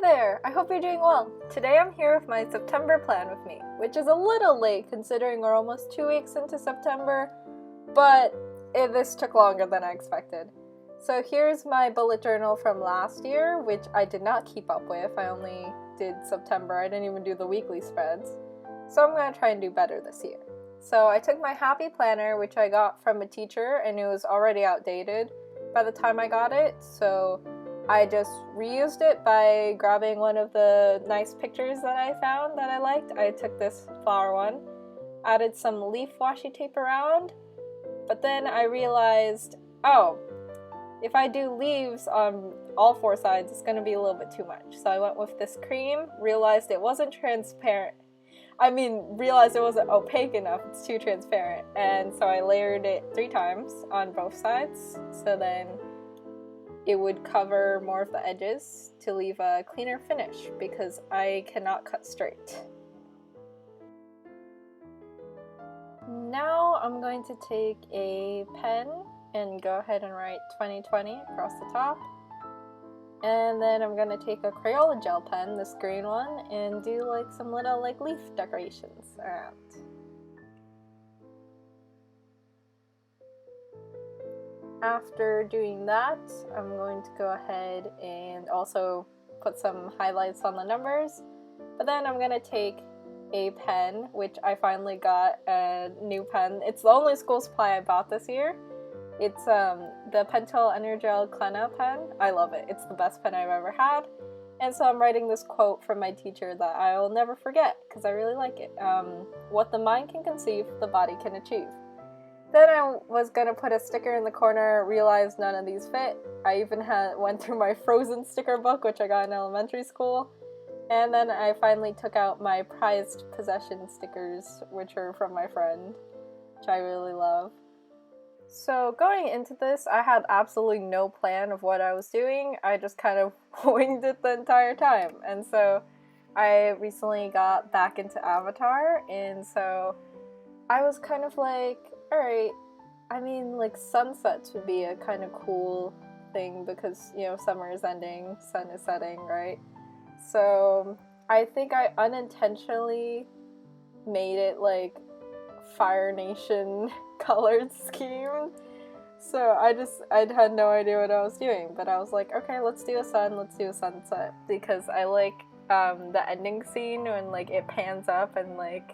Hi there! I hope you're doing well. Today I'm here with my September plan with me, which is a little late considering we're almost 2 weeks into September, but this took longer than I expected. So here's my bullet journal from last year, which I did not keep up with. I only did September. I didn't even do the weekly spreads. So I'm going to try and do better this year. So I took my happy planner, which I got from a teacher, and it was already outdated by the time I got it, so I just reused it by grabbing one of the nice pictures that I found that I liked. I took this flower one, added some leaf washi tape around, but then I realized, oh, if I do leaves on all four sides, it's going to be a little bit too much. So I went with this cream, realized it wasn't transparent. Realized it wasn't opaque enough, it's too transparent. And so I layered it 3 times on both sides, so then it would cover more of the edges to leave a cleaner finish because I cannot cut straight. Now I'm going to take a pen and go ahead and write 2020 across the top. And then I'm going to take a Crayola gel pen, this green one, and do like some little leaf decorations around. After doing that, I'm going to go ahead and also put some highlights on the numbers. But then I'm going to take a pen, which I finally got a new pen. It's the only school supply I bought this year. It's the Pentel Energel Clena pen. I love it. It's the best pen I've ever had. And so I'm writing this quote from my teacher that I will never forget because I really like it. What the mind can conceive, the body can achieve. Then I was going to put a sticker in the corner, realized none of these fit. I even went through my Frozen sticker book, which I got in elementary school. And then I finally took out my prized possession stickers, which are from my friend, which I really love. So going into this, I had absolutely no plan of what I was doing. I just kind of winged it the entire time. And so I recently got back into Avatar, and so I was kind of like, alright, sunsets would be a kind of cool thing because, summer is ending, sun is setting, right? So I think I unintentionally made it like Fire Nation colored scheme. So I had no idea what I was doing, but I was like, okay, let's do a sun, let's do a sunset, because I like the ending scene when like it pans up and like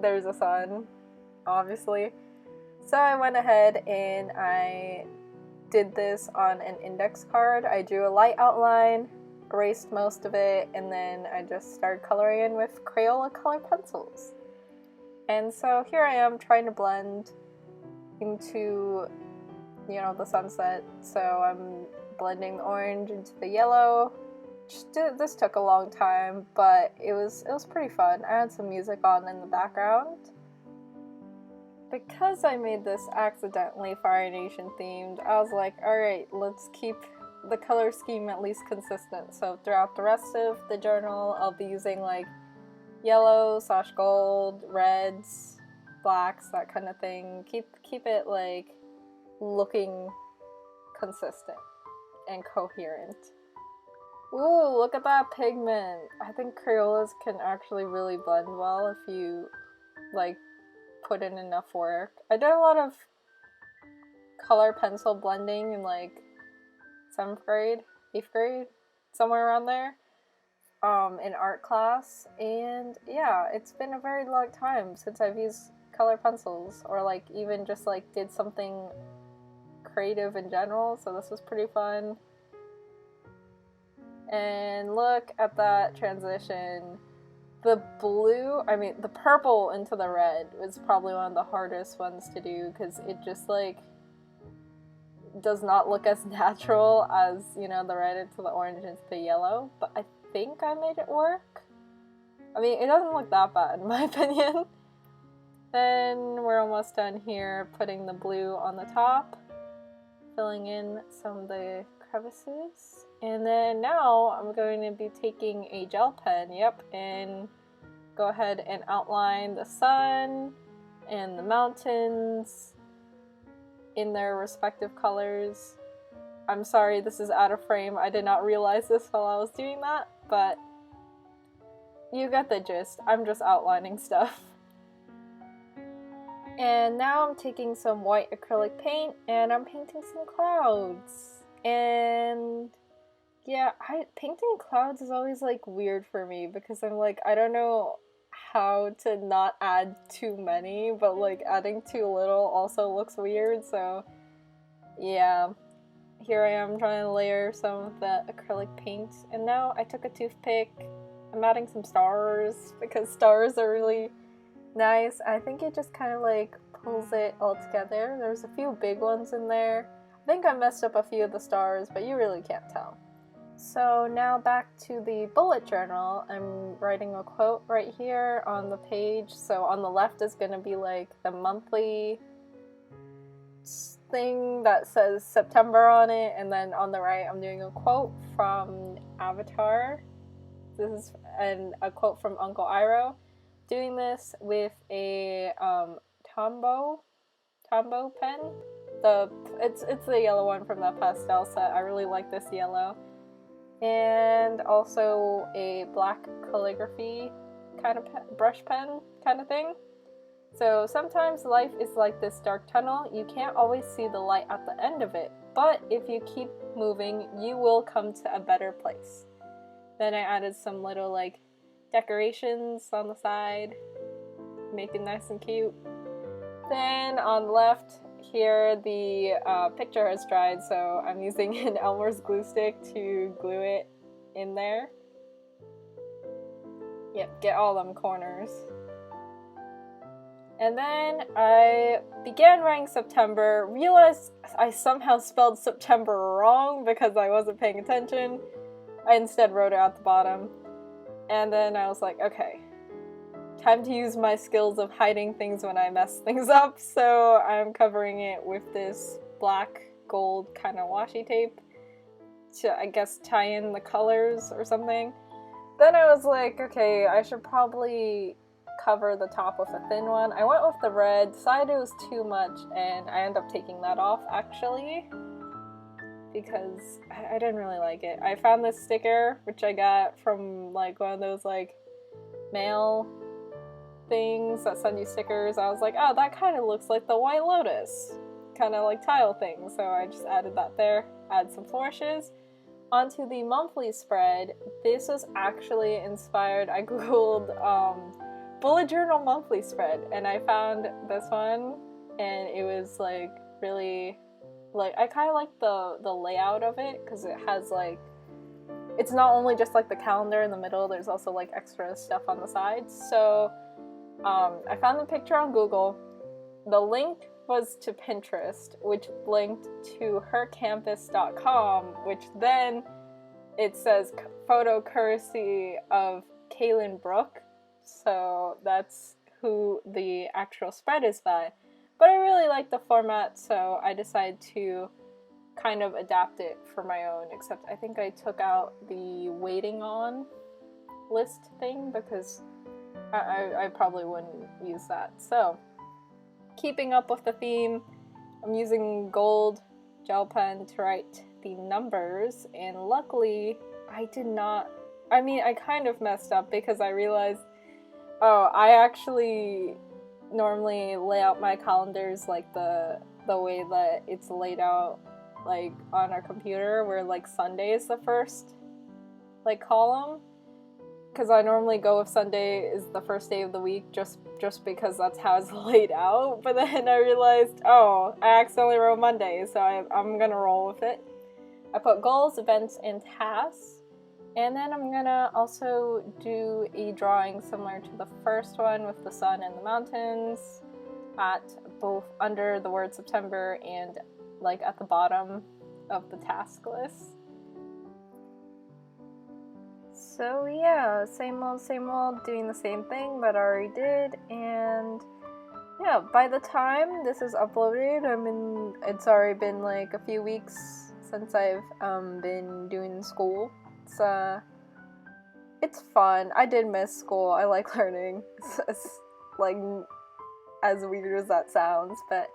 there's a sun, obviously. So I went ahead and I did this on an index card. I drew a light outline, erased most of it, and then I just started coloring in with Crayola color pencils. And so here I am trying to blend into, the sunset. So I'm blending the orange into the yellow. This took a long time, but it was pretty fun. I had some music on in the background. Because I made this accidentally Fire Nation themed, I was like, alright, let's keep the color scheme at least consistent. So throughout the rest of the journal, I'll be using like yellow / gold, reds, blacks, that kind of thing. Keep it like looking consistent and coherent. Ooh, look at that pigment! I think Crayolas can actually really blend well if you like put in enough work. I did a lot of color pencil blending in like 7th grade, 8th grade, somewhere around there. In art class, and yeah, it's been a very long time since I've used color pencils or like even just like did something creative in general, so this was pretty fun. And look at that transition. The purple into the red was probably one of the hardest ones to do because it just like does not look as natural as, the red into the orange into the yellow, but I think I made it work. It doesn't look that bad in my opinion. Then we're almost done here, putting the blue on the top, filling in some of the crevices. And then now I'm going to be taking a gel pen, and go ahead and outline the sun and the mountains in their respective colors. I'm sorry this is out of frame. I did not realize this while I was doing that, but you get the gist. I'm just outlining stuff. And now I'm taking some white acrylic paint and I'm painting some clouds. And yeah, painting clouds is always like weird for me because I'm like, I don't know how to not add too many, but like adding too little also looks weird, so yeah. Here I am trying to layer some of the acrylic paint, and now I took a toothpick. I'm adding some stars because stars are really nice. I think it just kind of like pulls it all together. There's a few big ones in there. I think I messed up a few of the stars, but you really can't tell. So now back to the bullet journal. I'm writing a quote right here on the page. So on the left is going to be like the monthly thing that says September on it, and then on the right I'm doing a quote from Avatar. This is a quote from Uncle Iroh. Doing this with a Tombow pen. It's the yellow one from that pastel set. I really like this yellow. And also a black calligraphy kind of brush pen kind of thing. So sometimes life is like this dark tunnel. You can't always see the light at the end of it, but if you keep moving, you will come to a better place. Then I added some little like decorations on the side, make it nice and cute. Then on the left here, the picture has dried, so I'm using an Elmer's glue stick to glue it in there. Yep, get all them corners. And then I began writing September, realized I somehow spelled September wrong because I wasn't paying attention. I instead wrote it at the bottom. And then I was like, okay, time to use my skills of hiding things when I mess things up. So I'm covering it with this black gold kind of washi tape to, I guess, tie in the colors or something. Then I was like, okay, I should probably cover the top with a thin one. I went with the red, decided it was too much, and I ended up taking that off actually because I didn't really like it. I found this sticker, which I got from like one of those like mail things that send you stickers. I was like, oh, that kind of looks like the White Lotus kind of like tile thing, so I just added that there. Add some flourishes. Onto the monthly spread. This was actually inspired, I googled bullet journal monthly spread, and I found this one, and it was like really, like, I kind of like the layout of it because it has like, it's not only just like the calendar in the middle, there's also like extra stuff on the sides. So I found the picture on Google. The link was to Pinterest, which linked to hercampus.com, which then it says photo courtesy of Kaylin Brooke. So that's who the actual spread is by. But I really like the format, so I decided to kind of adapt it for my own, except I think I took out the waiting on list thing because I probably wouldn't use that. So, keeping up with the theme, I'm using gold gel pen to write the numbers, and luckily I did not, I mean, I kind of messed up because I realized, oh, I actually normally lay out my calendars like the way that it's laid out like on our computer, where like Sunday is the first like column, because I normally go with Sunday is the first day of the week just because that's how it's laid out. But then I realized, oh, I accidentally wrote Monday, so I'm gonna roll with it. I put goals, events, and tasks. And then I'm gonna also do a drawing similar to the first one with the sun and the mountains at both under the word September and like at the bottom of the task list. So yeah, same old, doing the same thing that I already did, and yeah, by the time this is uploaded, it's already been like a few weeks since I've been doing school. It's fun. I did miss school. I like learning. It's like as weird as that sounds, but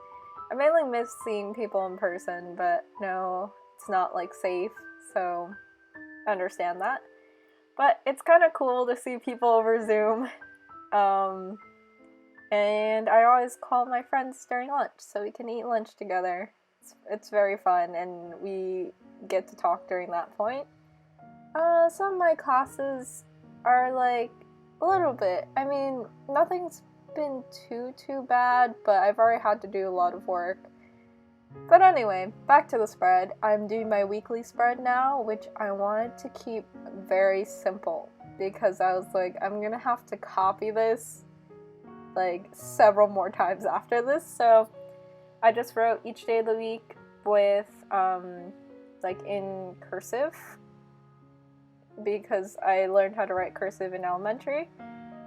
I mainly miss seeing people in person. But no, it's not like safe, so I understand that. But it's kind of cool to see people over Zoom. And I always call my friends during lunch so we can eat lunch together. It's very fun, and we get to talk during that point. Some of my classes are like a little bit. I mean, nothing's been too bad, but I've already had to do a lot of work. But anyway, back to the spread. I'm doing my weekly spread now, which I wanted to keep very simple because I was like, I'm gonna have to copy this like several more times after this, so I just wrote each day of the week with like in cursive because I learned how to write cursive in elementary.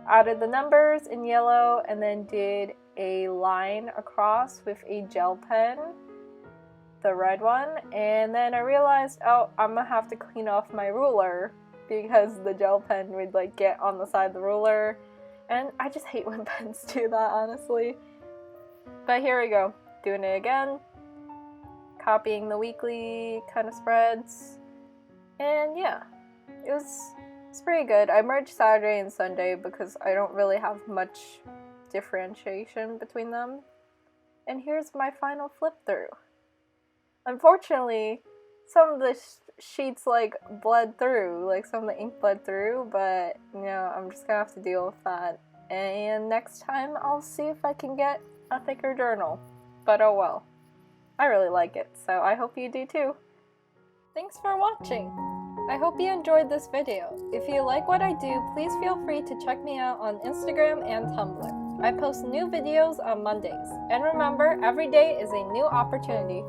Added the numbers in yellow and then did a line across with a gel pen, the red one, and then I realized, oh, I'm gonna have to clean off my ruler because the gel pen would like get on the side of the ruler. And I just hate when pens do that, honestly. But here we go, doing it again. Copying the weekly kind of spreads. And yeah, it's pretty good. I merged Saturday and Sunday because I don't really have much differentiation between them. And here's my final flip through. Unfortunately, some of the sheets like bled through, like some of the ink bled through, but you know, I'm just gonna have to deal with that. And next time I'll see if I can get a thicker journal. But oh well. I really like it, so I hope you do too. Thanks for watching! I hope you enjoyed this video. If you like what I do, please feel free to check me out on Instagram and Tumblr. I post new videos on Mondays. And remember, every day is a new opportunity.